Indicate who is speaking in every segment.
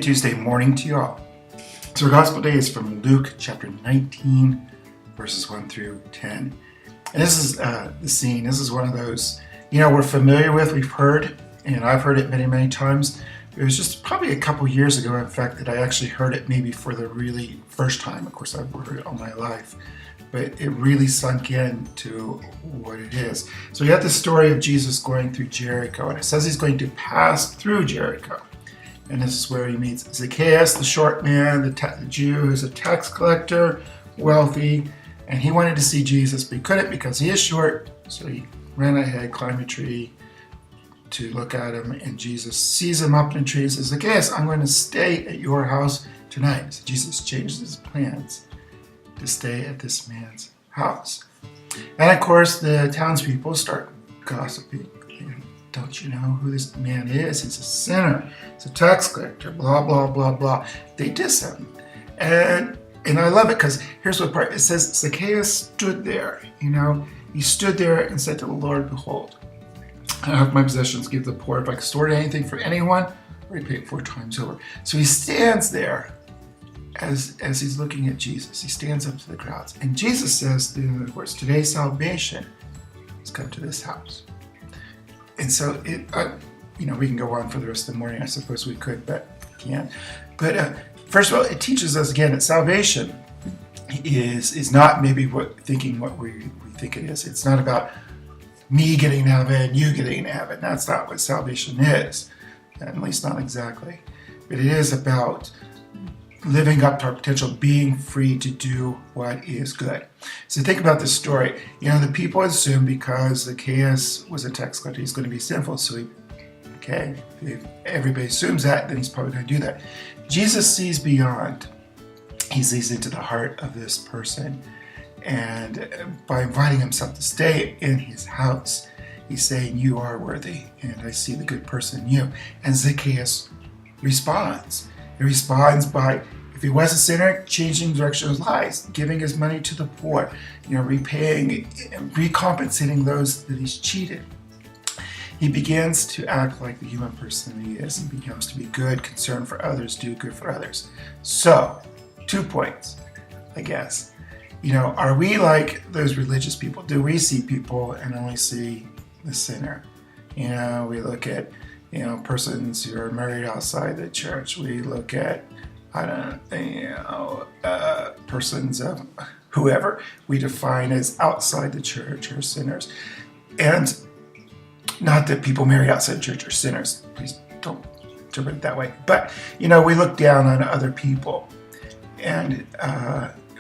Speaker 1: Tuesday morning to you all. So our gospel day is from Luke chapter 19, verses 1 through 10. And this is the scene. This is one of those, we're familiar with, we've heard, and I've heard it many, many times. It was just probably a couple years ago, in fact, that I actually heard it maybe for the really first time. Of course, I've heard it all my life, but it really sunk in to what it is. So we have the story of Jesus going through Jericho, and it says he's going to pass through Jericho. And this is where he meets Zacchaeus, the short man, the Jew who's a tax collector, wealthy, and he wanted to see Jesus, but he couldn't because he is short. So he ran ahead, climbed a tree to look at him, and Jesus sees him up in a tree and says, Zacchaeus, I'm going to stay at your house tonight. So Jesus changes his plans to stay at this man's house. And of course, the townspeople start gossiping. Don't you know who this man is? He's a sinner. He's a tax collector, blah, blah, blah, blah. They diss him. And I love it because here's what part. It says, Zacchaeus stood there, He stood there and said to the Lord, behold, I have my possessions, give the poor. If I stored anything for anyone, repay it 4 times over. So he stands there as he's looking at Jesus. He stands up to the crowds. And Jesus says, in other words, today salvation has come to this house. And so, we can go on for the rest of the morning. I suppose we could, but can't. But first of all, it teaches us again that salvation is not maybe what we think it is. It's not about me getting to heaven, you getting to heaven. That's not what salvation is, at least not exactly. But it is about living up to our potential, being free to do what is good. So think about this story. The people assume because Zacchaeus was a tax collector, he's going to be sinful. So if everybody assumes that, then he's probably going to do that. Jesus sees beyond. He sees into the heart of this person. And by inviting himself to stay in his house, he's saying, you are worthy, and I see the good person in you. And Zacchaeus responds. He responds by, if he was a sinner, changing the direction of his lives, giving his money to the poor, repaying, recompensating those that he's cheated. He begins to act like the human person he is and becomes to be good, concerned for others, do good for others. So, 2 points, I guess. Are we like those religious people? Do we see people and only see the sinner? We look at persons who are married outside the church. We look at, persons of whoever we define as outside the church or sinners. And not that people married outside the church are sinners. Please don't interpret it that way. But, we look down on other people. And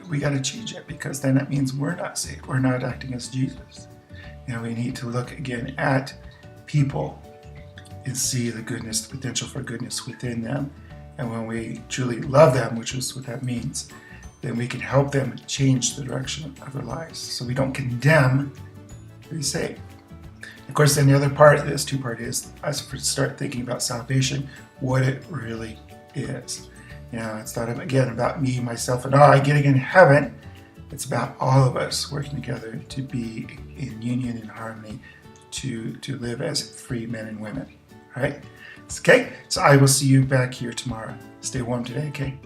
Speaker 1: we got to change it, because then it means we're not saved. We're not acting as Jesus. We need to look again at people and see the goodness, the potential for goodness within them. And when we truly love them, which is what that means, then we can help them change the direction of their lives. So we don't condemn, we save. Of course, then the other part of this 2-part is us to start thinking about salvation, what it really is. It's not, again, about me, myself, and I getting in heaven. It's about all of us working together to be in union and harmony, to live as free men and women. All right? Okay? So I will see you back here tomorrow. Stay warm today, okay?